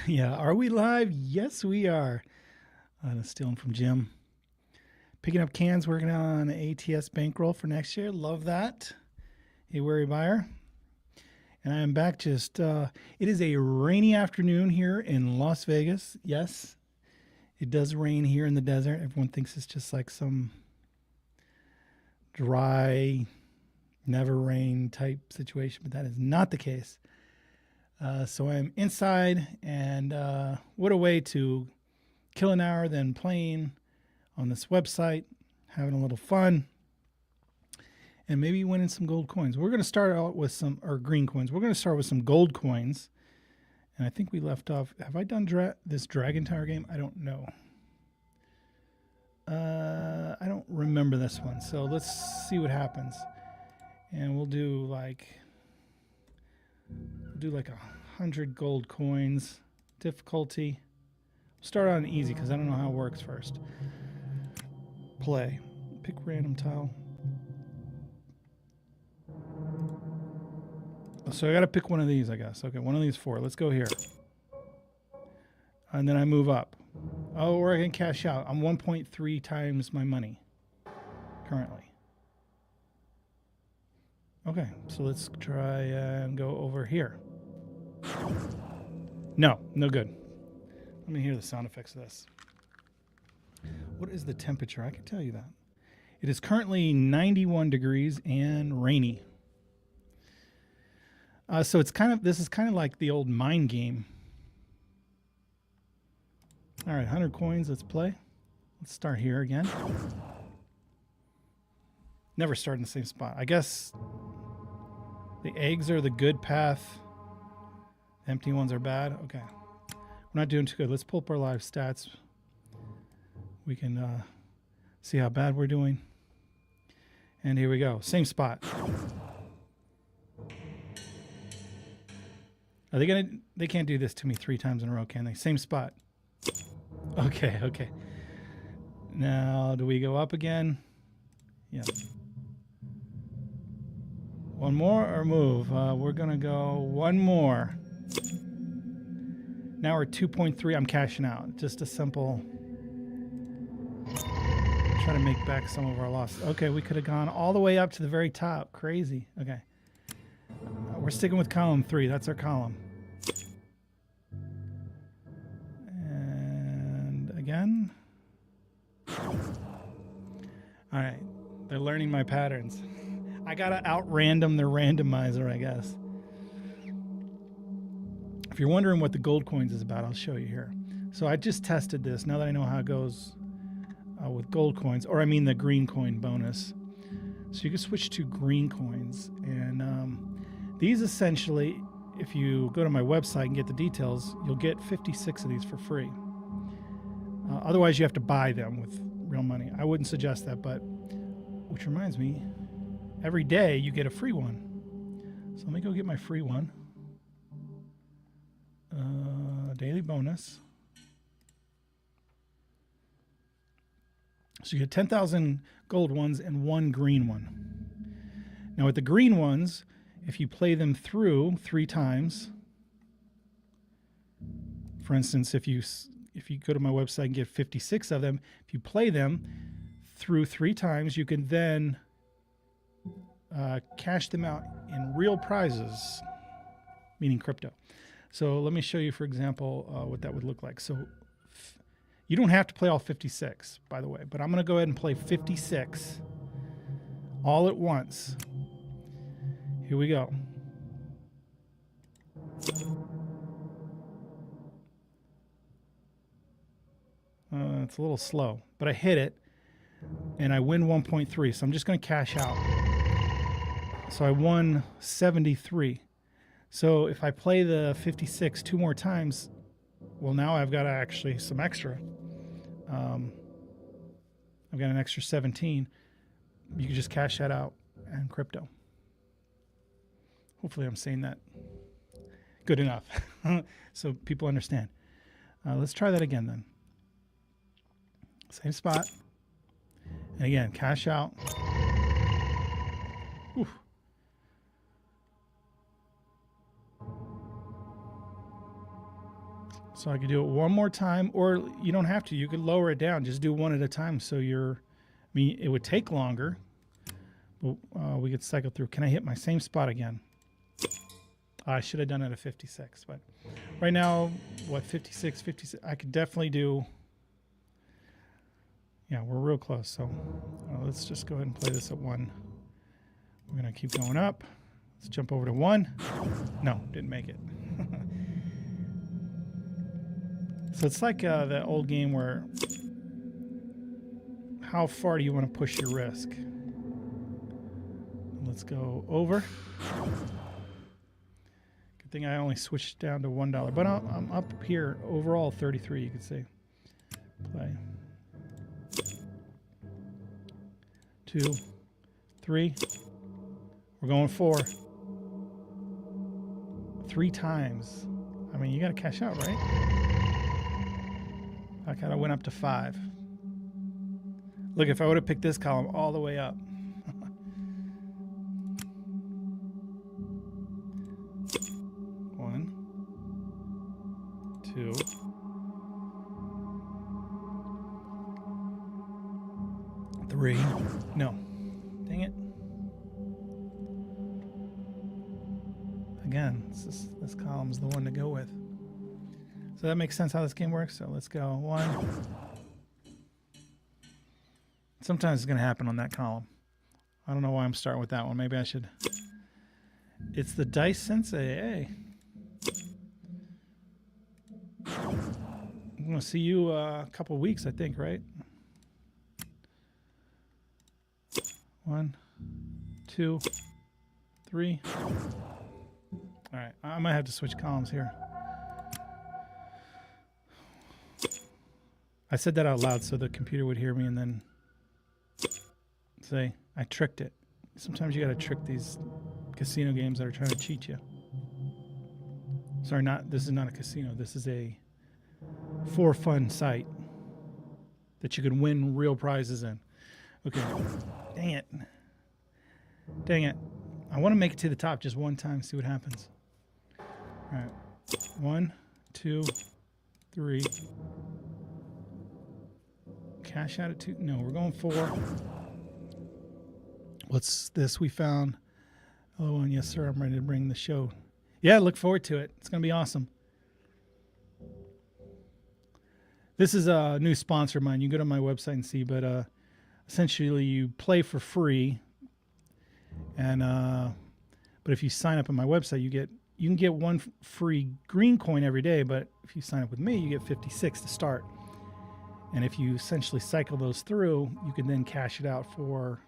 Yeah, are we live? Yes, we are. Stealing from Jim. Picking up cans, working on ATS bankroll for next year. Love that. Hey, wary buyer. And I am back it is a rainy afternoon here in Las Vegas. Yes, it does rain here in the desert. Everyone thinks it's just like some dry, never rain type situation, but that is not the case. So I'm inside, and what a way to kill an hour than playing on this website, having a little fun, and maybe winning some gold coins. We're going to start out with or green coins. We're going to start with some gold coins. And I think we left off. Have I done this Dragon Tower game? I don't know. I don't remember this one. So let's see what happens. And we'll do like 100 gold coins. Difficulty. We'll start on easy because I don't know how it works first. Play. Pick random tile. So I got to pick one of these, I guess. Okay, one of these four. Let's go here. And then I move up. Oh, or I can cash out. I'm 1.3 times my money currently. Okay, so let's try and go over here. No good. Let me hear the sound effects of this. What is the temperature? I can tell you that. It is currently 91 degrees and rainy. So this is kind of like the old mine game. All right, 100 coins. Let's play. Let's start here again. Never start in the same spot. I guess the eggs are the good path. The empty ones are bad. Okay. We're not doing too good. Let's pull up our live stats. We can see how bad we're doing. And here we go. Same spot. Are they gonna? They can't do this to me 3 times in a row, can they? Same spot. Okay. Now, do we go up again? Yeah. One more or move? We're gonna go one more. Now we're 2.3. I'm cashing out. Just a simple. Try to make back some of our loss. Okay, we could have gone all the way up to the very top. Crazy. Okay. We're sticking with column 3. That's our column. And again. All right. They're learning my patterns. I got to out-random their randomizer, I guess. If you're wondering what the gold coins is about, I'll show you here. So I just tested this. Now that I know how it goes with gold coins, or I mean the green coin bonus. So you can switch to green coins. And these essentially, if you go to my website and get the details, you'll get 56 of these for free. Otherwise, you have to buy them with real money. I wouldn't suggest that, but which reminds me, every day you get a free one. So let me go get my free one. Daily bonus. So you get 10,000 gold ones and 1 green one. Now with the green ones, if you play them through 3 times, for instance, if you go to my website and get 56 of them, if you play them through 3 times, you can then cash them out in real prizes, meaning crypto. So let me show you, for example, what that would look like. So you don't have to play all 56, by the way, but I'm going to go ahead and play 56 all at once. Here we go. It's a little slow, but I hit it, and I win 1.3, so I'm just going to cash out. So I won 73. So if I play the 56 2 more times, well, now I've got actually some extra. I've got an extra 17. You can just cash that out in crypto. Hopefully I'm saying that good enough so people understand. Let's try that again then. Same spot. And again, cash out. Oof. So I could do it one more time, or you don't have to. You could lower it down. Just do one at a time. So it would take longer, but we could cycle through. Can I hit my same spot again? I should have done it at 56, but right now, 56, 56? I could definitely do. Yeah, we're real close. So let's just go ahead and play this at 1. We're going to keep going up. Let's jump over to 1. No, didn't make it. So it's like the old game where how far do you want to push your risk? Let's go over. Good thing I only switched down to $1, but I'm up here overall 33. You could see. Play. 2, 3. We're going 4. 3 times. I mean, you got to cash out, right? I kind of went up to 5. Look, if I would have picked this column all the way up. 1, 2. Three. No. Dang it. Again, this column's the one to go with. So that makes sense how this game works. So let's go 1. Sometimes it's going to happen on that column. I don't know why I'm starting with that one. Maybe I should. It's the Dice Sensei. Hey. I'm going to see you a couple weeks, I think, right? 1, 2, 3. All right. I might have to switch columns here. I said that out loud so the computer would hear me and then say, I tricked it. Sometimes you got to trick these casino games that are trying to cheat you. Sorry, this is not a casino. This is a for fun site that you can win real prizes in. Okay. Dang it. Dang it. I want to make it to the top just one time, see what happens. All right. 1, 2, 3. Cash out at 2. No, we're going 4. What's this we found? Hello, and yes, sir. I'm ready to bring the show. Yeah, look forward to it. It's going to be awesome. This is a new sponsor of mine. You can go to my website and see, but essentially you play for free. And but if you sign up on my website, you can get 1 free green coin every day, but if you sign up with me, you get 56 to start. And if you essentially cycle those through, you can then cash it out for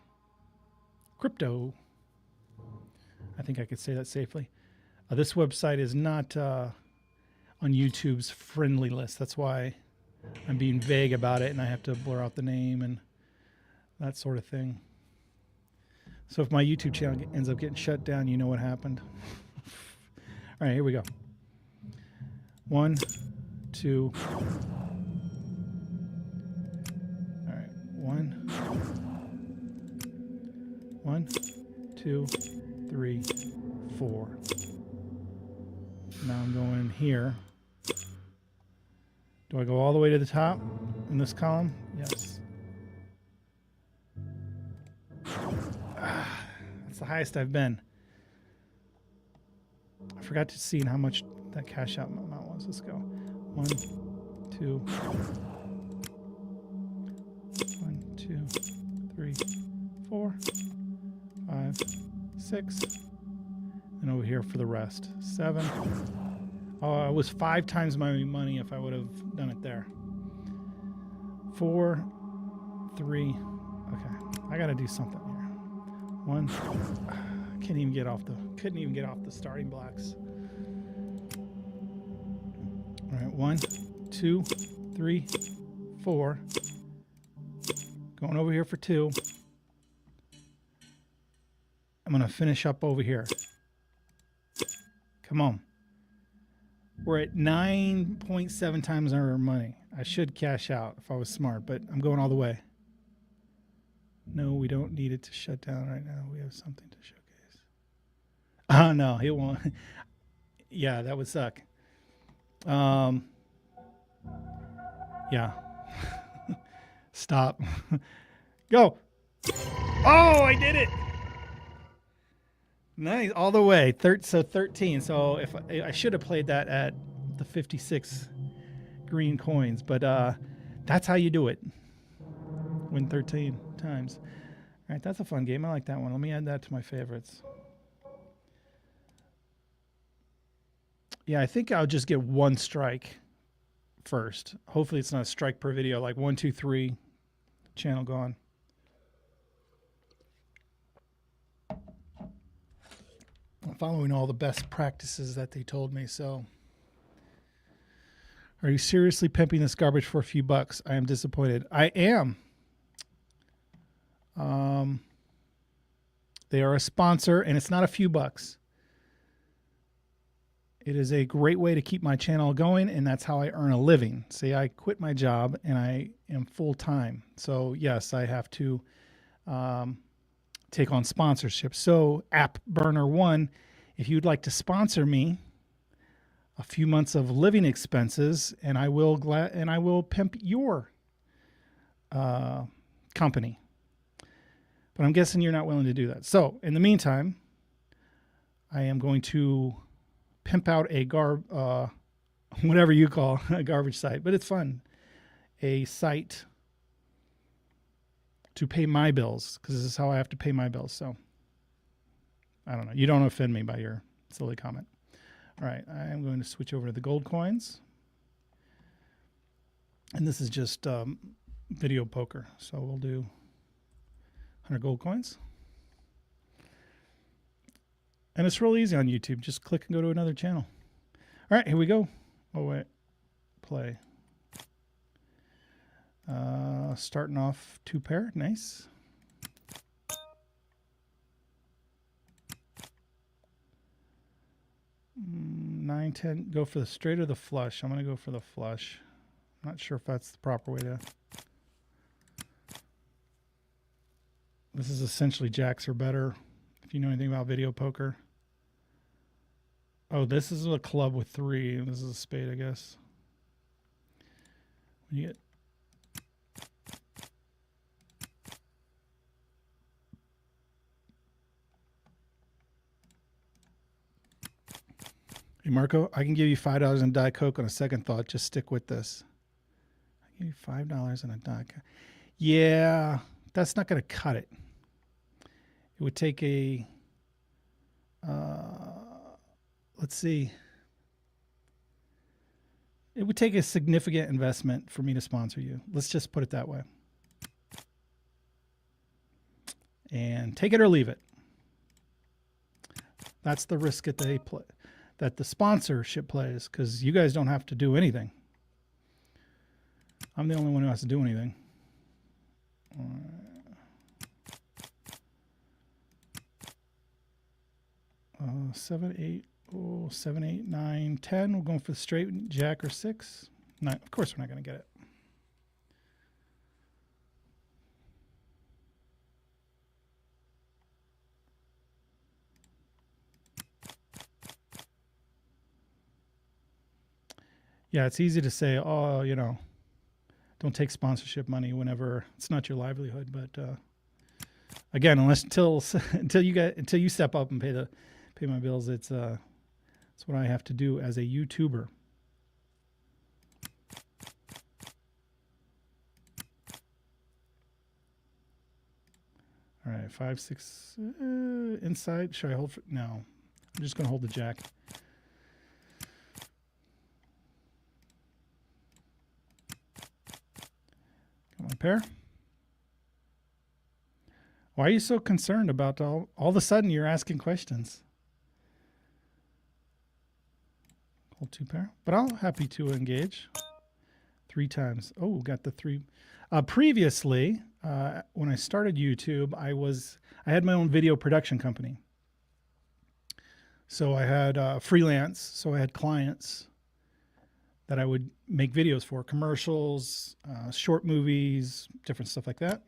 crypto. I think I could say that safely. This website is not on YouTube's friendly list. That's why I'm being vague about it, and I have to blur out the name and that sort of thing. So if my YouTube channel ends up getting shut down, you know what happened. All right, here we go. 1, 2. All right, 1, 2, 3, 4. Now I'm going here. Do I go all the way to the top in this column? Yes. That's the highest I've been. I forgot to see how much that cash out amount was. Let's go. 1, 2. 1, 2, 3, 4, 5, 6. And over here for the rest. 7. Oh, it was 5 times my money if I would have done it there. 4, 3. Okay, I got to do something here. 1. Couldn't even get off the starting blocks. All right, 1, 2, 3, 4. Going over here for 2. I'm going to finish up over here. Come on. We're at 9.7 times our money. I should cash out if I was smart, but I'm going all the way. No, we don't need it to shut down right now. We have something to showcase. Oh, no, it won't. Yeah, that would suck. Yeah. Stop. Go. Oh, I did it. Nice. All the way. So 13. So if I should have played that at the 56 green coins, but that's how you do it. Win 13 times. All right, that's a fun game. I like that one. Let me add that to my favorites. Yeah, I think I'll just get one strike first. Hopefully it's not a strike per video, like 1, 2, 3, channel gone. I'm following all the best practices that they told me, so. Are you seriously pimping this garbage for a few bucks? I am disappointed. I am. They are a sponsor, and it's not a few bucks. It is a great way to keep my channel going, and that's how I earn a living. See, I quit my job, and I am full-time. So, yes, I have to take on sponsorship. So, App Burner One, if you'd like to sponsor me a few months of living expenses, and I will pimp your company. But I'm guessing you're not willing to do that. So, in the meantime, I am going to pimp out a whatever you call a garbage site, but it's fun. A site to pay my bills, because this is how I have to pay my bills. So, I don't know. You don't offend me by your silly comment. All right, I am going to switch over to the gold coins. And this is just video poker. So we'll do 100 gold coins. And it's real easy on YouTube. Just click and go to another channel. All right, here we go. Oh, wait. Play. Starting off 2 pair. Nice. 9, 10. Go for the straight or the flush. I'm going to go for the flush. I'm not sure if that's the proper way to. This is essentially jacks or better, if you know anything about video poker. Oh, this is a club with 3. This is a spade, I guess. When you get Hey, Marco, I can give you $5 in Diet Coke on a second thought. Just stick with this. I give you $5 in a Diet Coke. Yeah, that's not going to cut it. It would take a, let's see. It would take a significant investment for me to sponsor you. Let's just put it that way. And take it or leave it. That's the risk that they play. That the sponsorship plays, because you guys don't have to do anything. I'm the only one who has to do anything. 7, 8, 7, 8, 9, 10. We're going for the straight jack or 6. 9. Of course, we're not going to get it. Yeah, it's easy to say, oh, you know, don't take sponsorship money whenever it's not your livelihood. But again, until you step up and pay my bills, it's what I have to do as a YouTuber. All right, 5, 6 inside. Should I hold? No, I'm just going to hold the jack. My pair. Why are you so concerned about all of a sudden you're asking questions? Hold 2 pair, but I'm happy to engage 3 times. Oh, got the 3. Previously, when I started YouTube, I had my own video production company. So I had freelance, so I had clients that I would make videos for, commercials, short movies, different stuff like that.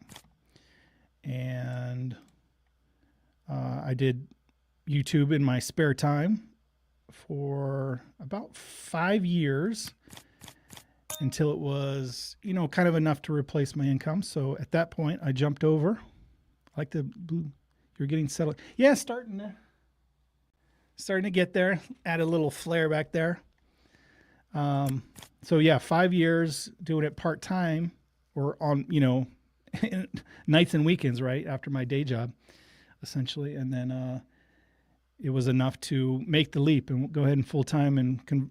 And I did YouTube in my spare time for about 5 years. until it was, kind of enough to replace my income. So at that point, I jumped over. I like the blue. You're getting settled. Yeah, starting to get there. Add a little flair back there. So yeah, 5 years doing it part time or on, nights and weekends, right after my day job, essentially, and then it was enough to make the leap and go ahead and full time and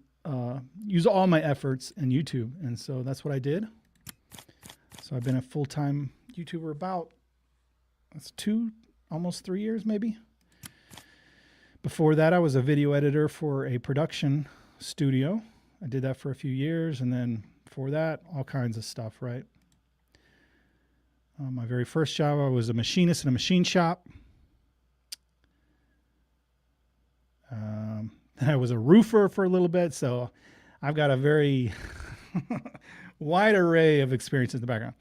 use all my efforts in YouTube, and so that's what I did. So I've been a full time YouTuber about almost 3 years maybe. Before that, I was a video editor for a production studio. I did that for a few years, and then before that, all kinds of stuff, right? My very first job, I was a machinist in a machine shop. Then I was a roofer for a little bit, so I've got a very wide array of experiences in the background.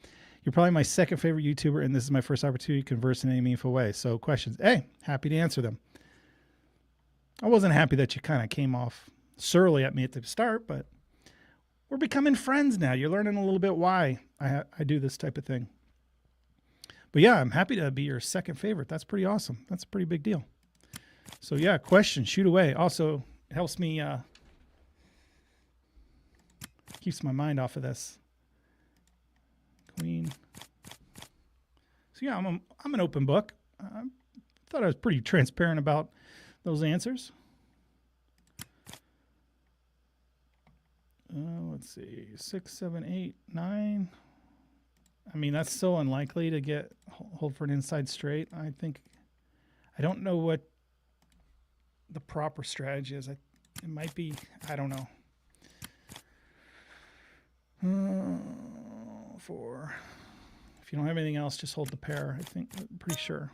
You're probably my second favorite YouTuber, and this is my first opportunity to converse in any meaningful way. So questions. Hey, happy to answer them. I wasn't happy that you kind of came off surly at me at the start, but we're becoming friends now. You're learning a little bit why I do this type of thing. But yeah, I'm happy to be your second favorite. That's pretty awesome. That's a pretty big deal. So yeah, question, shoot away. Also, it helps me, keeps my mind off of this. Queen. So yeah, I'm an open book. I thought I was pretty transparent about those answers. Let's see, 6, 7, 8, 9. I mean, that's so unlikely to get hold for an inside straight. I don't know what the proper strategy is. It might be, I don't know. 4. If you don't have anything else, just hold the pair. I'm pretty sure.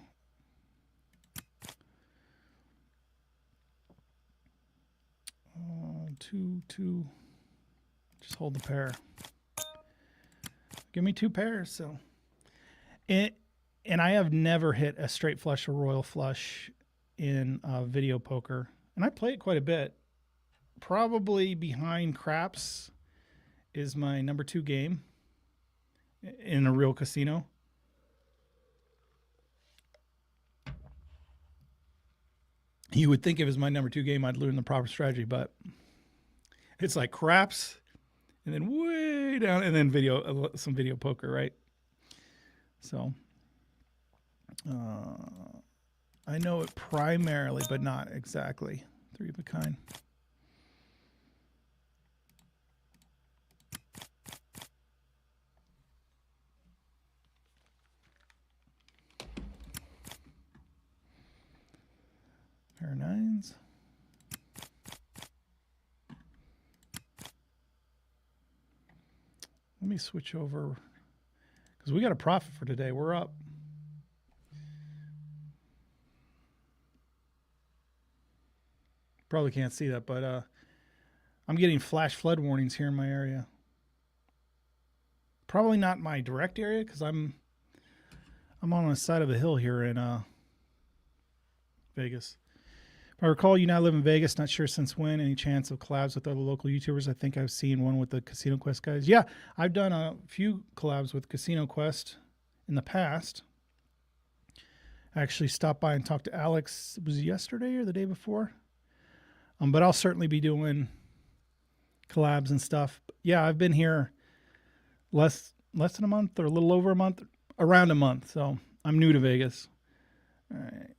2, 2. Just hold the pair. Give me 2 pairs. So, and I have never hit a straight flush or royal flush in video poker, and I play it quite a bit. Probably behind craps is my number 2 game in a real casino. You would think if it was my number 2 game, I'd learn the proper strategy, but it's like craps and then way down and then some video poker, right? So I know it primarily, but not exactly. 3 of a kind. Pair of 9s. Let me switch over because we got a profit for today. We're up. Probably can't see that, but I'm getting flash flood warnings here in my area. Probably not my direct area because I'm on the side of a hill here in Vegas. If I recall, you now live in Vegas. Not sure since when. Any chance of collabs with other local YouTubers? I think I've seen one with the Casino Quest guys. Yeah, I've done a few collabs with Casino Quest in the past. I actually stopped by and talked to Alex. Was it yesterday or the day before? But I'll certainly be doing collabs and stuff. Yeah, I've been here less than a month or a little over a month, around a month. So I'm new to Vegas. All right.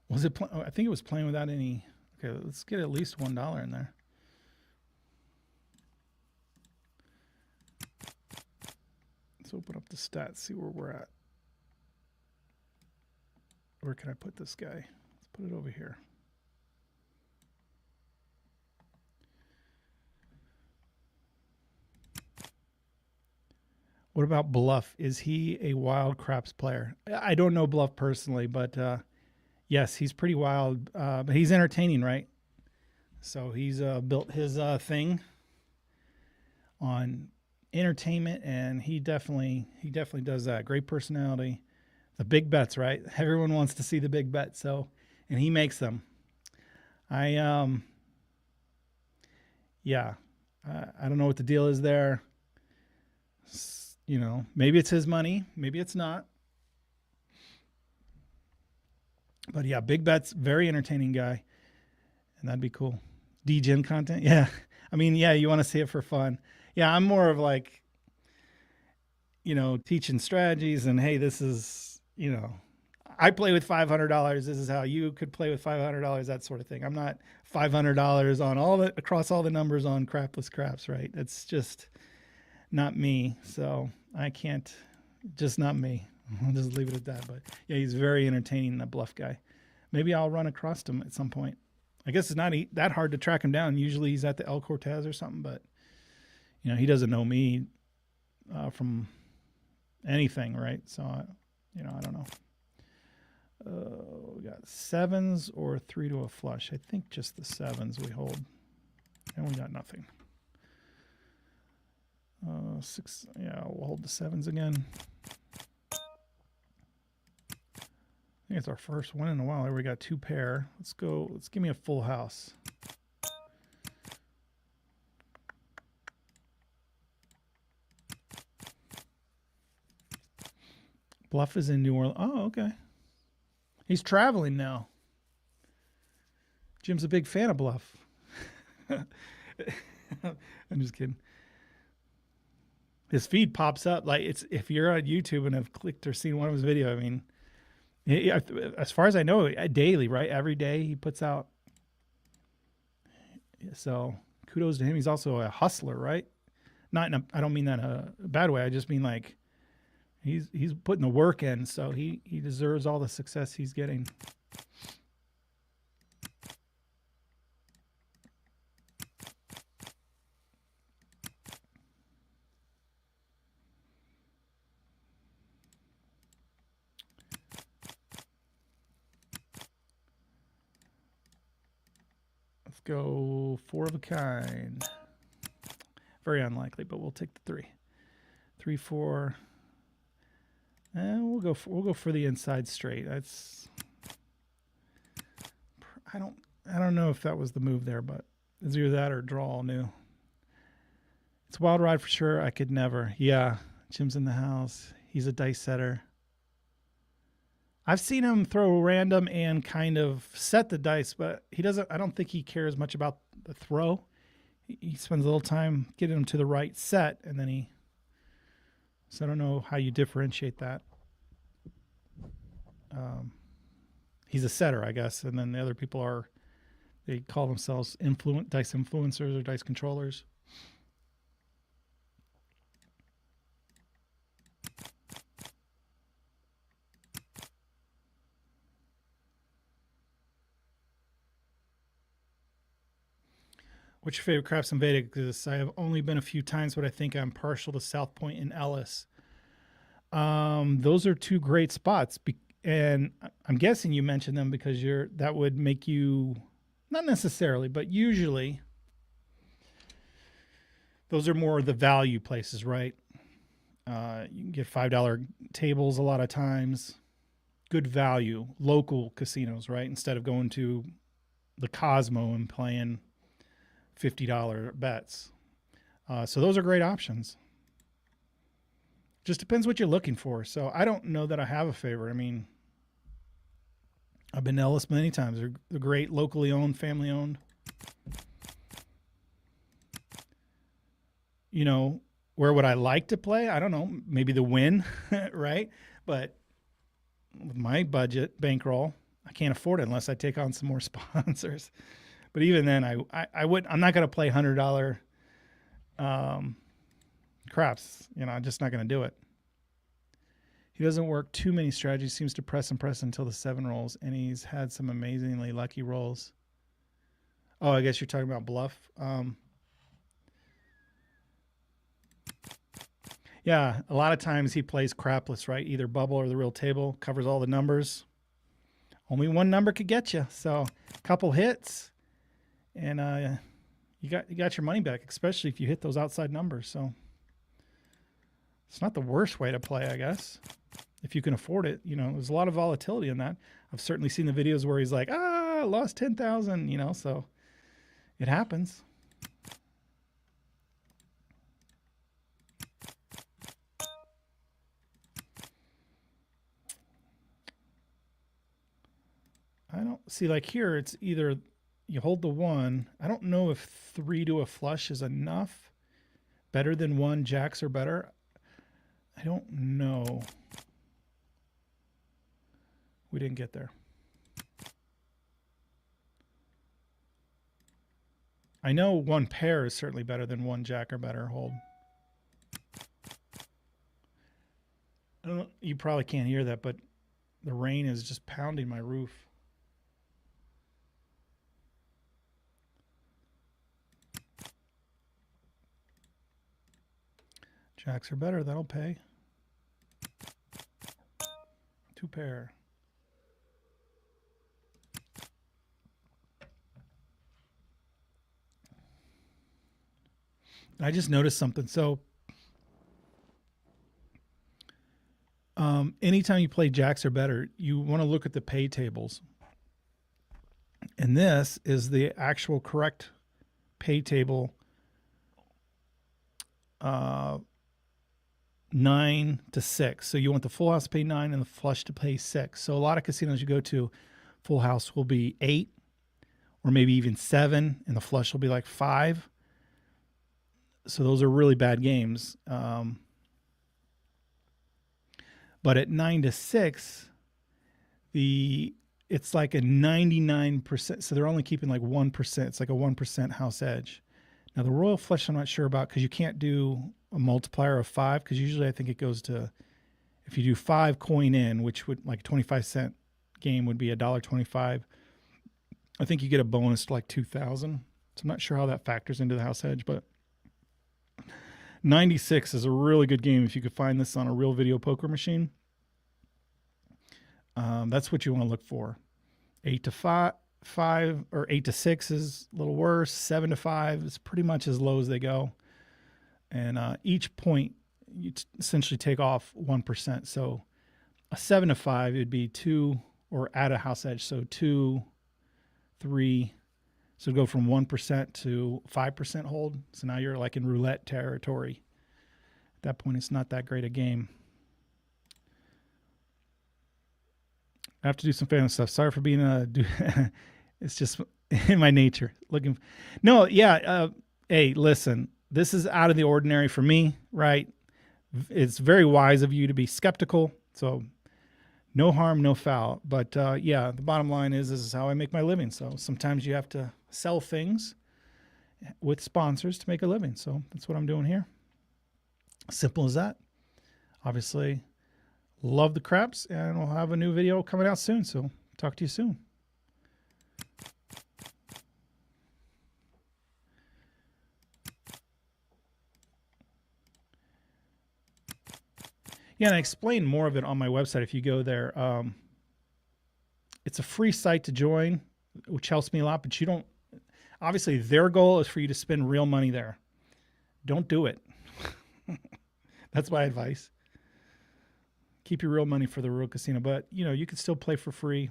Was it? I think it was playing without any. Okay, let's get at least $1 in there. Let's open up the stats, see where we're at. Where can I put this guy? Let's put it over here. What about Bluff? Is he a wild craps player? I don't know Bluff personally, but yes, he's pretty wild. But he's entertaining, right? So he's built his thing. on entertainment, and he definitely does that. Great personality. The big bets, right? Everyone wants to see the big bets, so and he makes them. I yeah, I don't know what the deal is there. You know, maybe it's his money, maybe it's not. But yeah, big bets, very entertaining guy, and that'd be cool. DGen content, yeah. I mean, yeah, you want to see it for fun. Yeah, I'm more of like, teaching strategies and hey, this is, I play with $500. This is how you could play with $500, that sort of thing. I'm not $500 on across all the numbers on Crapless Craps, right? It's just not me. So I can't, just not me. I'll just leave it at that. But yeah, he's very entertaining, that Bluff guy. Maybe I'll run across him at some point. I guess it's not that hard to track him down. Usually he's at the El Cortez or something, but he doesn't know me from anything, right? So, I don't know. We got sevens or 3 to a flush. I think just the sevens we hold. And we got nothing. 6, yeah, we'll hold the sevens again. I think it's our first one in a while. We got 2 pair. Let's go. Let's give me a full house. Bluff is in New Orleans. Oh, okay. He's traveling now. Jim's a big fan of Bluff. I'm just kidding. His feed pops up like it's if you're on YouTube and have clicked or seen one of his videos. I mean, as far as I know, daily, right? Every day he puts out. So kudos to him. He's also a hustler, right? I don't mean that in a bad way. I just mean like he's putting the work in, so he deserves all the success he's getting. Go 4 of a kind. Very unlikely, but we'll take the 3. 3, 4. And we'll go for the inside straight. That's I don't know if that was the move there, but it's either that or draw all new. It's a wild ride for sure. I could never. Yeah, Jim's in the house. He's a dice setter. I've seen him throw random and kind of set the dice, but I don't think he cares much about the throw. He spends a little time getting them to the right set, and then so I don't know how you differentiate that. He's a setter, I guess, and then the other people they call themselves dice influencers or dice controllers. What's your favorite craps in Vegas? I have only been a few times, but I think I'm partial to South Point and Ellis. Those are 2 great spots, and I'm guessing you mentioned them because that would make you, not necessarily, but usually those are more the value places, right? You can get $5 tables a lot of times. Good value, local casinos, right? Instead of going to the Cosmo and playing $50 bets. So those are great options. Just depends what you're looking for. So I don't know that I have a favorite. I mean, I've been to Ellis many times. They're great, locally owned, family owned. Where would I like to play? I don't know. Maybe the Wynn, right? But with my budget bankroll, I can't afford it unless I take on some more sponsors. But even then, I'm not going to play $100 craps. I'm just not going to do it. He doesn't work too many strategies. Seems to press and press until the 7 rolls, and he's had some amazingly lucky rolls. Oh, I guess you're talking about Bluff. Yeah, a lot of times he plays crapless, right? Either bubble or the real table. Covers all the numbers. Only one number could get you. So a couple hits. And you got your money back, especially if you hit those outside numbers. So it's not the worst way to play, I guess, if you can afford it. You know, there's a lot of volatility in that. I've certainly seen the videos where he's like, lost 10,000, you know, so it happens. I don't see, like here, it's either you hold the 1. I don't know if 3 to a flush is enough. Better than 1 jacks or better. I don't know. We didn't get there. I know 1 pair is certainly better than 1 jack or better hold. I don't know, you probably can't hear that, but the rain is just pounding my roof. Jacks are better, that'll pay. 2 pair. I just noticed something. So anytime you play jacks or better, you want to look at the pay tables. And this is the actual correct pay table. 9 to 6. So you want the full house to pay 9 and the flush to pay 6. So a lot of casinos you go to, full house will be 8 or maybe even 7, and the flush will be like 5. So those are really bad games. But at 9 to 6, it's like a 99%. So they're only keeping like 1%. It's like a 1% house edge. Now the royal flush I'm not sure about, because you can't do a multiplier of 5, because usually I think it goes to, if you do 5 coin in, which would like a 25-cent game would be $1.25. I think you get a bonus to like 2,000. So I'm not sure how that factors into the house edge, but 96 is a really good game if you could find this on a real video poker machine. That's what you want to look for. 8 to 5 or 8 to 6 is a little worse. 7 to 5 is pretty much as low as they go. And each point, you essentially take off 1%. So a 7 to 5, it'd be 2, or add a house edge. So 2, 3. So go from 1% to 5% hold. So now you're like in roulette territory. At that point, it's not that great a game. I have to do some family stuff. Sorry for being it's just in my nature. Hey, listen, this is out of the ordinary for me, right? It's very wise of you to be skeptical. So no harm, no foul. But the bottom line is this is how I make my living. So sometimes you have to sell things with sponsors to make a living. So that's what I'm doing here. Simple as that. Obviously, love the craps, and we'll have a new video coming out soon. So talk to you soon. Yeah, and I explain more of it on my website if you go there. It's a free site to join, which helps me a lot, but you don't, obviously their goal is for you to spend real money there. Don't do it. That's my advice. Keep your real money for the real casino, but you can still play for free,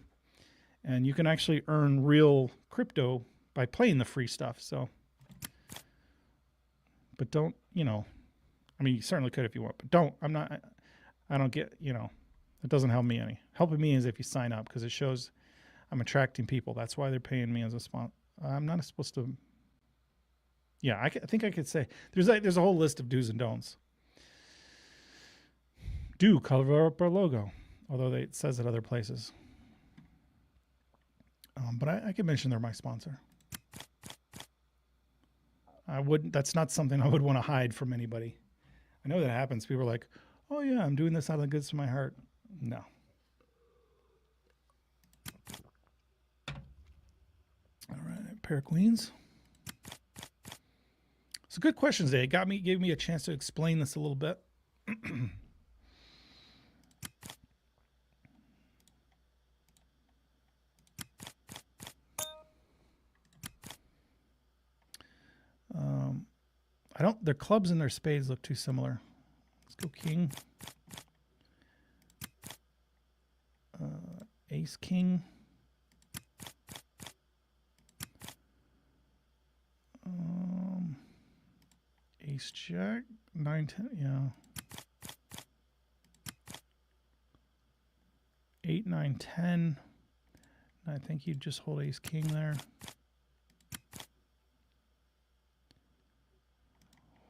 and you can actually earn real crypto by playing the free stuff. So, but don't, I mean, you certainly could if you want, but don't. I don't get, it doesn't help me any. Helping me is if you sign up, because it shows I'm attracting people. That's why they're paying me as a sponsor. I'm not supposed to. Yeah, I think I could say there's a whole list of do's and don'ts. Do cover up our logo, although it says it other places. But I could mention they're my sponsor. That's not something I would want to hide from anybody. I know that happens. People are like, oh yeah, I'm doing this out of the goodness of my heart. No. All right, pair of queens. So good questions today. It gave me a chance to explain this a little bit. I don't. Their clubs and their spades look too similar. Let's go king. Ace king. Ace jack. 9 10. Yeah. 8 9 10. I think you'd just hold ace king there.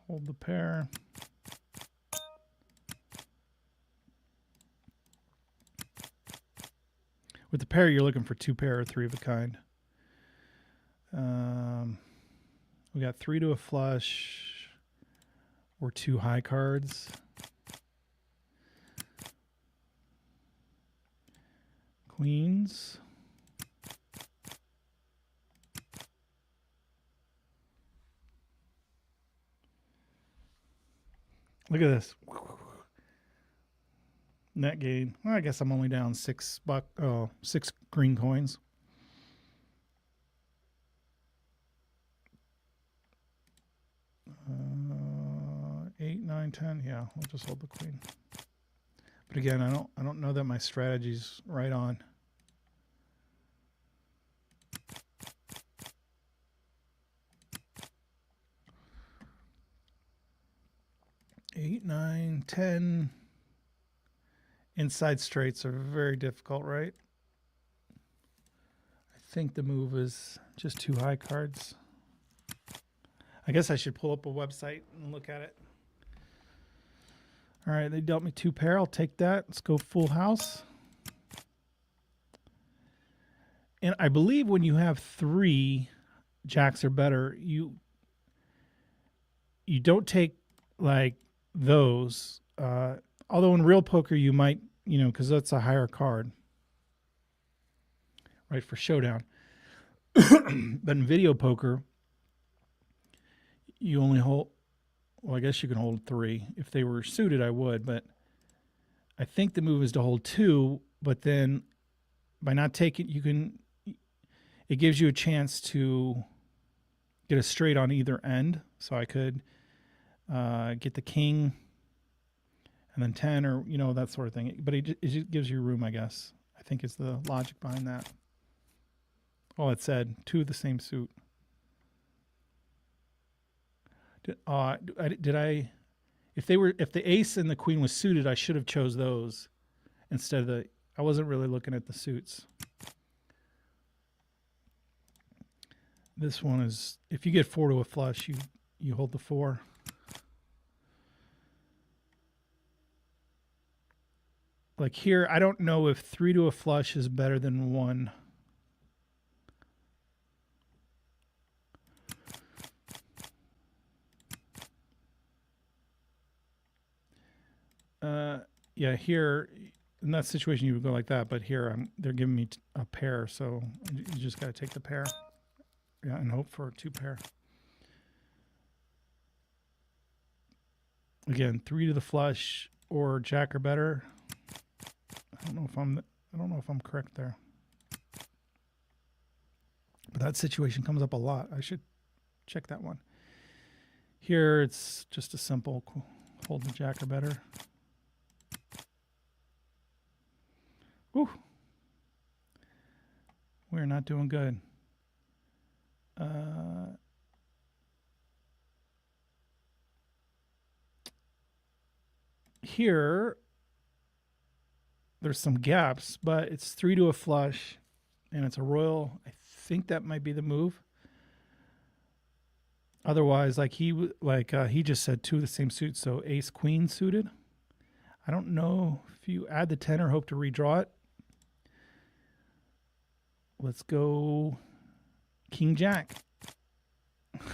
Hold the pair. With the pair, you're looking for 2 pair or 3 of a kind. We got 3 to a flush or 2 high cards. Queens. Look at this. Net gain. Well, I guess I'm only down $6 green coins. Uh, 8, 9, 10. Yeah, we'll just hold the queen. But again, I don't know that my strategy's right on. Eight, 9, 10. Inside straights are very difficult, right? I think the move is just 2 high cards. I guess I should pull up a website and look at it. All right, they dealt me 2 pair. I'll take that. Let's go full house. And I believe when you have 3 jacks or better, you don't take like those. Although in real poker you might, because that's a higher card, right, for showdown. But in video poker, you only hold, well, I guess you can hold 3. If they were suited, I would, but I think the move is to hold 2, but then by not taking, it gives you a chance to get a straight on either end. So I could get the king and then 10 or, that sort of thing. But it just gives you room, I guess. I think is the logic behind that. Oh, it said 2 of the same suit. Did I, if the ace and the queen was suited, I should have chose those instead of I wasn't really looking at the suits. This one is, if you get 4 to a flush, you hold the 4. Like here, I don't know if 3 to a flush is better than 1. Yeah, here in that situation you would go like that, but here they're giving me a pair, so you just got to take the pair, yeah, and hope for a 2 pair. Again, 3 to the flush or jack or better. I don't know if I'm correct there. But that situation comes up a lot. I should check that one. Here it's just a simple hold the jack or better. Whew. We're not doing good. Here, there's some gaps, but it's 3 to a flush, and it's a royal. I think that might be the move. Otherwise, he just said 2 of the same suit, so ace queen suited. I don't know if you add the 10 or hope to redraw it. Let's go king jack. Hold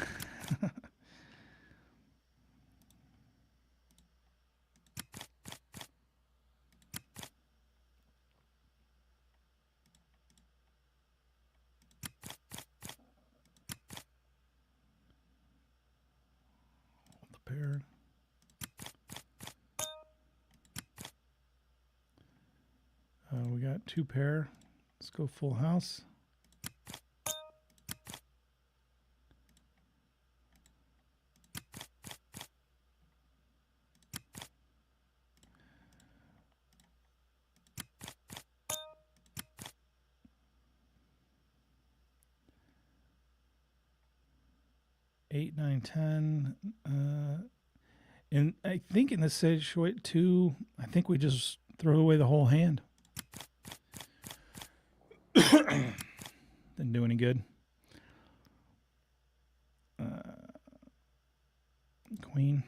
the pair. We got 2 pair. Let's go full house. 8, 9, 10. And I think in this situation, too, I think we just throw away the whole hand. Didn't do any good. Queen.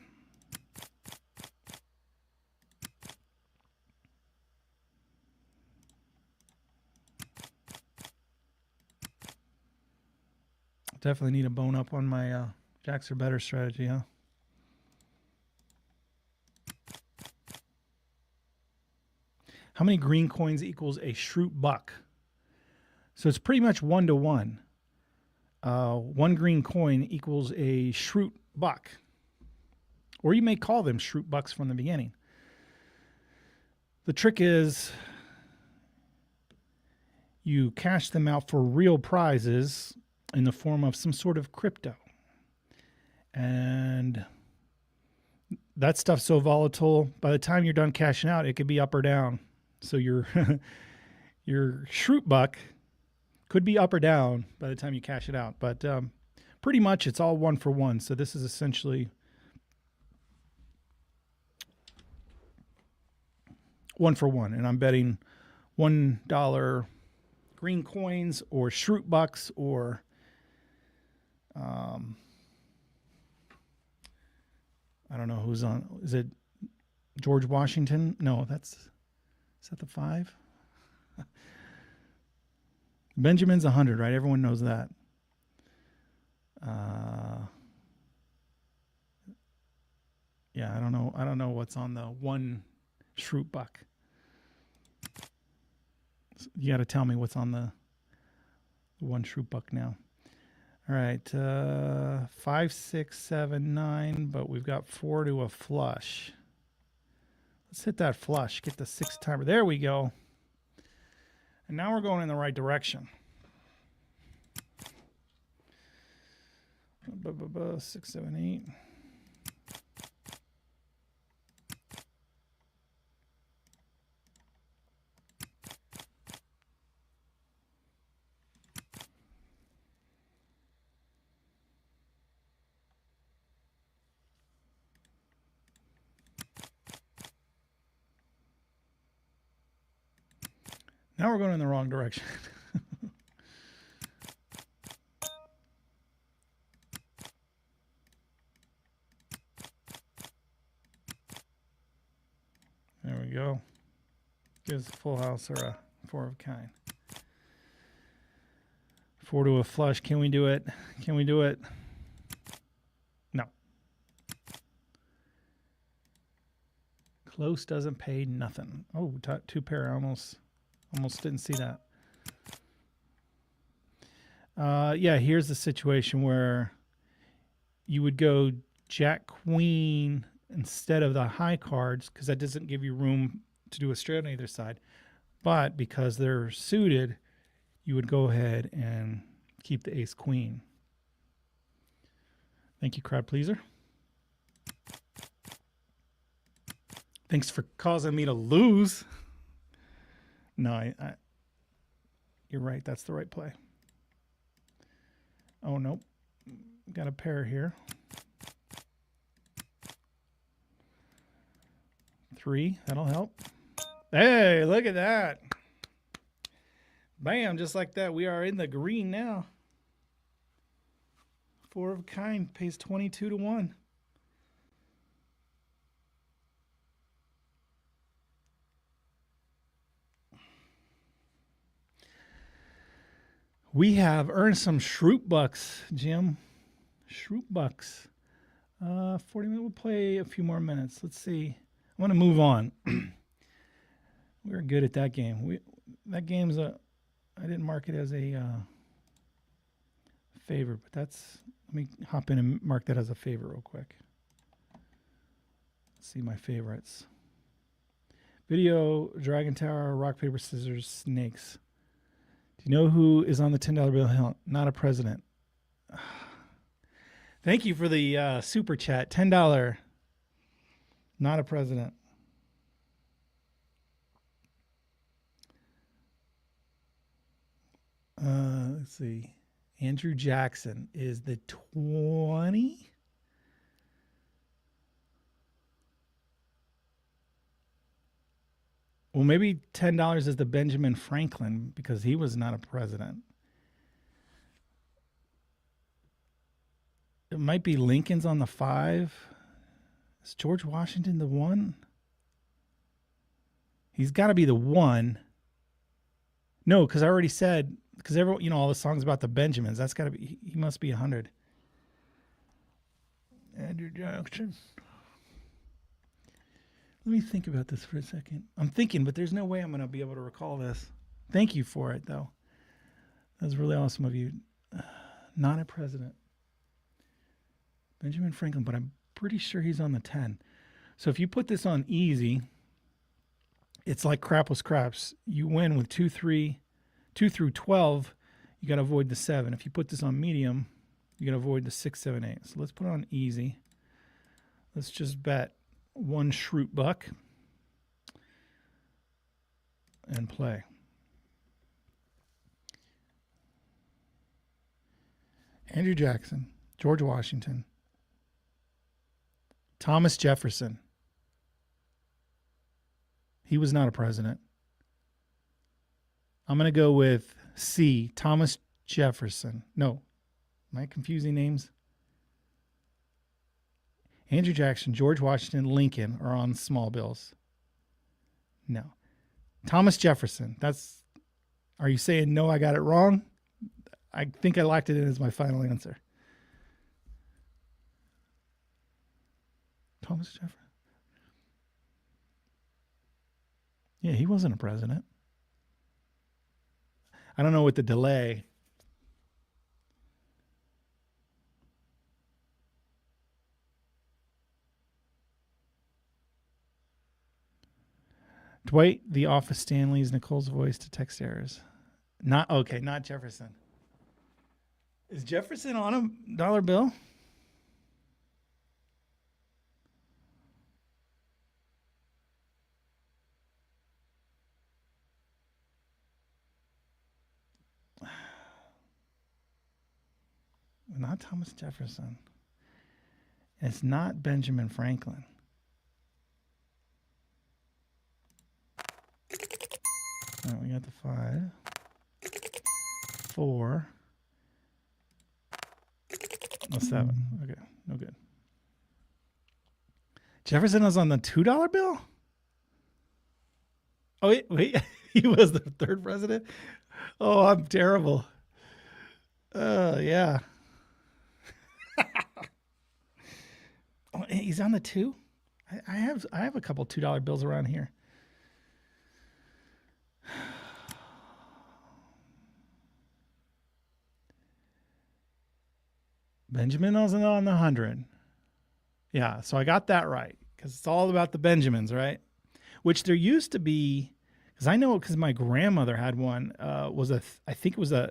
Definitely need a bone up on my jacks are better strategy, huh? How many green coins equals a Schrute buck? So it's pretty much 1 to 1. 1 green coin equals a Schrute buck. Or you may call them Schrute bucks from the beginning. The trick is you cash them out for real prizes in the form of some sort of crypto. And that stuff's so volatile, by the time you're done cashing out, it could be up or down. So your Schrute buck could be up or down by the time you cash it out. But pretty much it's all 1 for 1. So this is essentially 1 for 1. And I'm betting $1 green coins or Schrute bucks or I don't know who's on. Is it George Washington? No, is that the 5? Benjamin's 100, right? Everyone knows that. Yeah, I don't know. I don't know what's on the 1 Schrute buck. You got to tell me what's on the 1 Schrute buck now. All right, 5, 6, 7, 9, but we've got 4 to a flush. Let's hit that flush. Get the 6 timer. There we go. And now we're going in the right direction. 6, 7, 8. Now we're going in the wrong direction. There we go. Gives a full house or a 4 of a kind. 4 to a flush. Can we do it? Can we do it? No. Close doesn't pay nothing. Oh, 2 pair. I almost didn't see that. Yeah, here's the situation where you would go Jack Queen instead of the high cards because that doesn't give you room to do a straight on either side. But because they're suited, you would go ahead and keep the ace queen. Thank you, crowd pleaser. Thanks for causing me to lose. No, you're right. That's the right play. Oh, nope. Got a pair here. 3, that'll help. Hey, look at that. Bam, just like that. We are in the green now. 4 of a kind pays 22 to 1. We have earned some Schrute bucks, Jim. Schrute bucks. 40 minutes. We'll play a few more minutes. Let's see. I want to move on. We were good at that game. That game's I didn't mark it as a favor, but let me hop in and mark that as a favor real quick. Let's see my favorites. Video, Dragon Tower, Rock, Paper, Scissors, Snakes. Do you know who is on the $10 bill? Not a president. Thank you for the super chat. $10. Not a president. Let's see. Andrew Jackson is the 20. Well, maybe $10 is the Benjamin Franklin because he was not a president. It might be Lincoln's on the 5. Is George Washington the 1? He's got to be the 1. No, because I already said, because everyone, all the songs about the Benjamins, that's got to be, he must be 100. Andrew Jackson. Let me think about this for a second. I'm thinking, but there's no way I'm going to be able to recall this. Thank you for it, though. That was really awesome of you. Not a president. Benjamin Franklin, but I'm pretty sure he's on the 10. So if you put this on easy, it's like Crapless Craps. You win with 2 through 12. You got to avoid the 7. If you put this on medium, you got to avoid the 6, 7, 8. So let's put it on easy. Let's just bet 1 Schrute buck and play. Andrew Jackson, George Washington, Thomas Jefferson. He was not a president. I'm going to go with C, Thomas Jefferson. No, am I confusing names? Andrew Jackson, George Washington, Lincoln are on small bills. No. Thomas Jefferson. Are you saying no, I got it wrong? I think I locked it in as my final answer. Thomas Jefferson. Yeah, he wasn't a president. I don't know what the delay. Dwight, The Office, Stanley's, Nicole's voice to text errors. Not Jefferson. Is Jefferson on a dollar bill? Not Thomas Jefferson. It's not Benjamin Franklin. All right, we got the 5, 4, no 7. Okay, no good. Jefferson was on the $2 bill? Oh, wait. He was the 3rd president? Oh, I'm terrible. Yeah. Oh, he's on the 2? I have a couple $2 bills around here. Benjamin wasn't on the 100. Yeah, so I got that right because it's all about the Benjamins, right? Which there used to be, because I know because my grandmother had one. I think it was a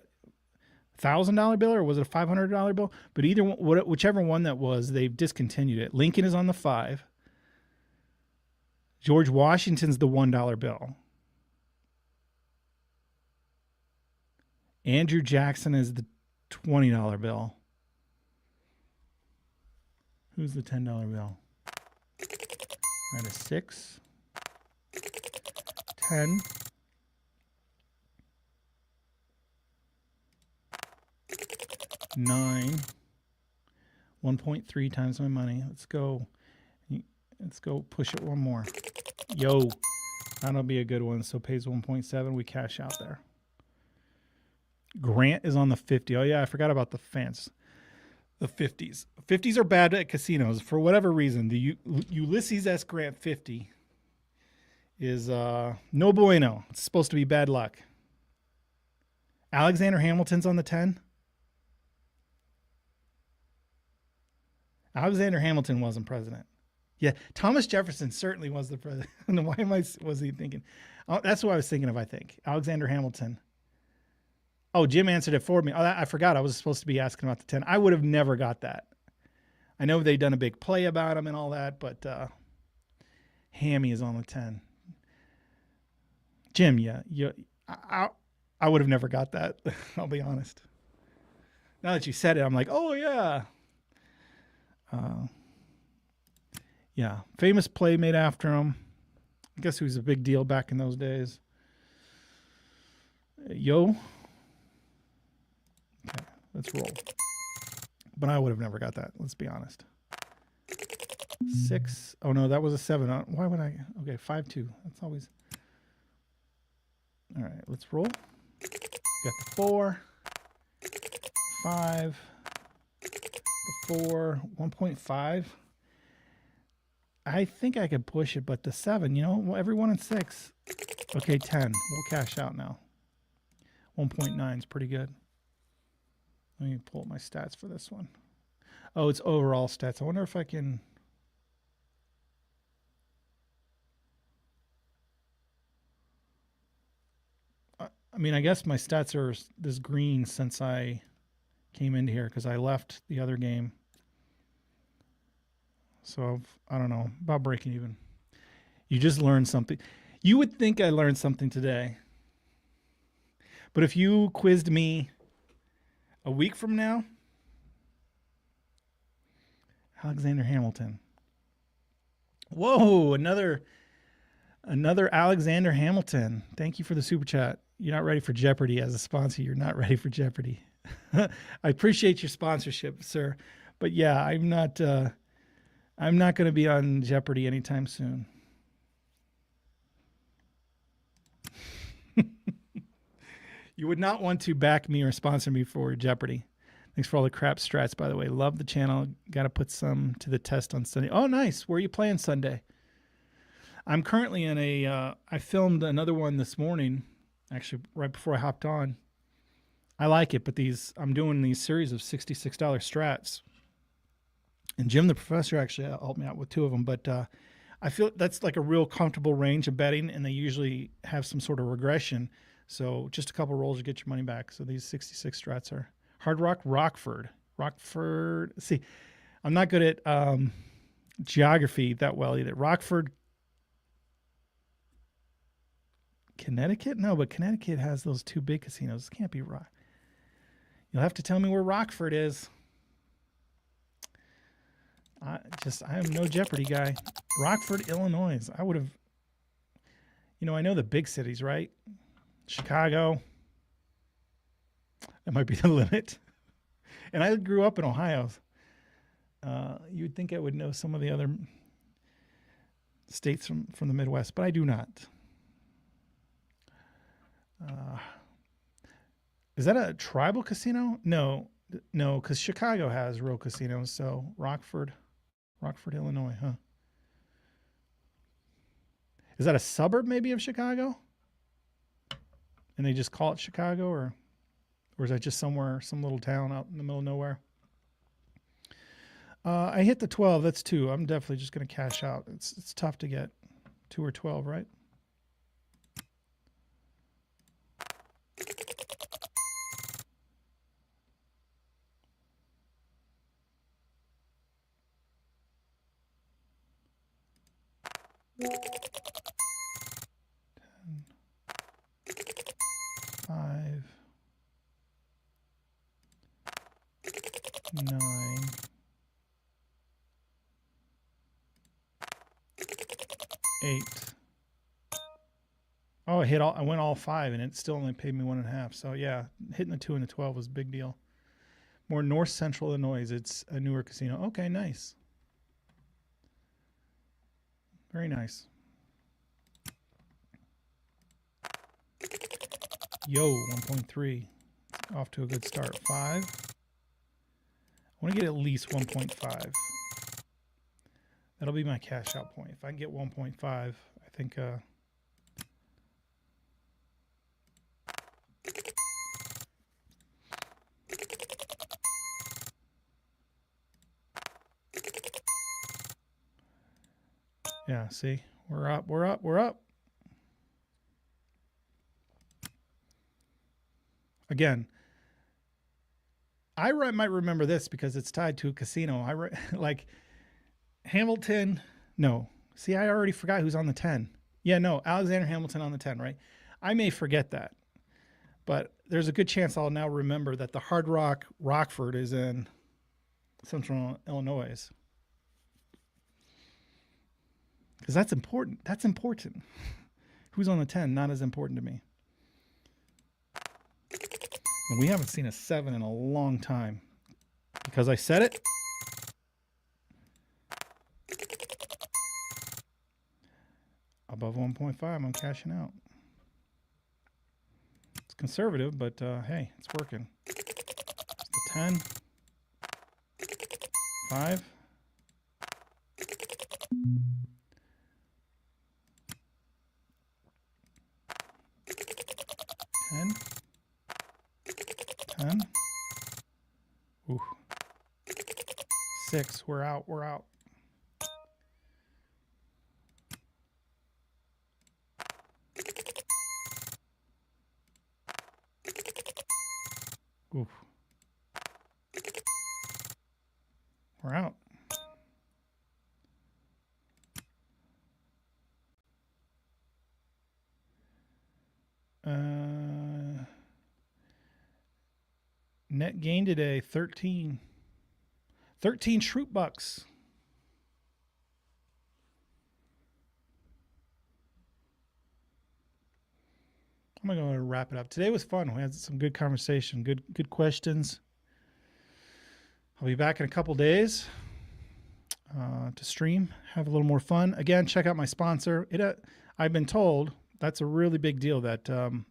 $1,000 bill or was it a $500 bill? But either one, whichever one that was, they've discontinued it. Lincoln is on the 5. George Washington's the $1 bill. Andrew Jackson is the $20 bill. Who's the $10 bill? Right, a 6, 10, 9, 1.3 times my money. Let's go push it one more. Yo, that'll be a good one. So pays 1.7. We cash out there. Grant is on the 50. Oh yeah, I forgot about the fence. The 50s. 50s are bad at casinos for whatever reason. The Ulysses S. Grant 50 is no bueno. It's supposed to be bad luck. Alexander Hamilton's on the 10. Alexander Hamilton wasn't president. Yeah, Thomas Jefferson certainly was the president. Why was he thinking? Oh, that's what I was thinking of, I think. Alexander Hamilton. Oh, Jim answered it for me. Oh, I forgot. I was supposed to be asking about the 10. I would have never got that. I know they've done a big play about him and all that, but Hammy is on the 10. Jim, yeah. I would have never got that. I'll be honest. Now that you said it, I'm like, oh yeah. Yeah, famous play made after him. I guess he was a big deal back in those days. Yo. Okay, let's roll. But I would have never got that. Let's be honest. 6. Oh no, that was a 7. Why would I? Okay, 5-2. That's always. All right, let's roll. Got the 4, 5, the 4, 1.5. I think I could push it, but the 7, you know, well, every 1 and 6. Okay, 10. We'll cash out now. 1.9 is pretty good. Let me pull up my stats for this one. Oh, it's overall stats. I wonder if I can. I mean, I guess my stats are this green since I came into here because I left the other game. So I don't know, about breaking even. You just learned something. You would think I learned something today. But if you quizzed me a week from now, Alexander Hamilton. Whoa, another Alexander Hamilton. Thank you for the super chat. You're not ready for Jeopardy as a sponsor. You're not ready for Jeopardy. I appreciate your sponsorship, sir. But yeah, I'm not going to be on Jeopardy anytime soon. You would not want to back me or sponsor me for Jeopardy. Thanks for all the crap strats, by the way. Love the channel. Got to put some to the test on Sunday. Oh, nice. Where are you playing Sunday? I'm currently in I filmed another one this morning, actually right before I hopped on. I like it, but I'm doing these series of $66 strats. And Jim the Professor actually helped me out with 2 of them, but I feel that's like a real comfortable range of betting, and they usually have some sort of regression. So just a couple rolls to get your money back. So these 66 strats are Hard Rock, Rockford. See, I'm not good at geography that well either. Rockford, Connecticut? No, but Connecticut has those 2 big casinos. It can't be right. You'll have to tell me where Rockford is. I am no Jeopardy guy. Rockford, Illinois. I would have, I know the big cities, right? Chicago. That might be the limit. And I grew up in Ohio. You would think I would know some of the other states from the Midwest, but I do not. Is that a tribal casino? No, because Chicago has real casinos. So Rockford, Illinois, huh? Is that a suburb maybe of Chicago? And they just call it Chicago, or is that just somewhere, some little town out in the middle of nowhere? I hit the 12. That's 2. I'm definitely just going to cash out. It's tough to get 2 or 12, right? Five, 9, 8. Oh, I went all 5, and it still only paid me 1.5. So yeah, hitting the 2 and the 12 was a big deal. More north central Illinois. It's a newer casino. Okay, nice. Very nice. Yo, 1.3. Off to a good start. 5. I want to get at least 1.5. That'll be my cash out point. If I can get 1.5, I think yeah, see? We're up. Again, I might remember this because it's tied to a casino. Like Hamilton. No. See, I already forgot who's on the 10. Yeah, no, Alexander Hamilton on the 10, right? I may forget that. But there's a good chance I'll now remember that the Hard Rock Rockford is in Central Illinois. Because that's important. That's important. Who's on the 10? Not as important to me. And we haven't seen a 7 in a long time. Because I said it. Above 1.5, I'm cashing out. It's conservative, but hey, it's working. It's the 10. 5. 10. 10. Ooh. 6. We're out. We're out. Ooh. We're out. Net gain today, 13. 13 Shroot bucks. I'm going to wrap it up. Today was fun. We had some good conversation, good questions. I'll be back in a couple days to stream, have a little more fun. Again, check out my sponsor. I've been told that's a really big deal, that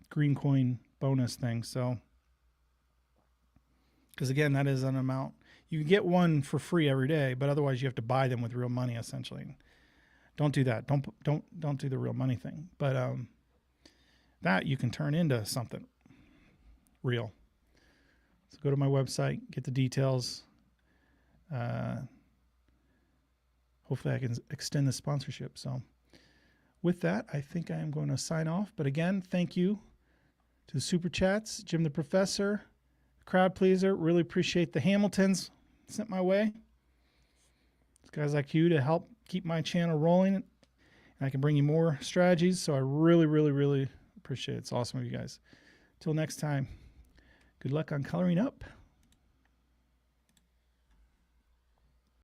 green coin bonus thing. So, because again, that is an amount. You can get one for free every day, but otherwise you have to buy them with real money, essentially. Don't do that. Don't do the real money thing. But that you can turn into something real. So go to my website, get the details. Hopefully I can extend the sponsorship. So with that, I think I am going to sign off. But again, thank you to the Super Chats, Jim the Professor, Crowd Pleaser. Really appreciate the Hamiltons sent my way. It's guys like you to help keep my channel rolling. And I can bring you more strategies. So I really, really, really appreciate it. It's awesome of you guys. Till next time, good luck on coloring up.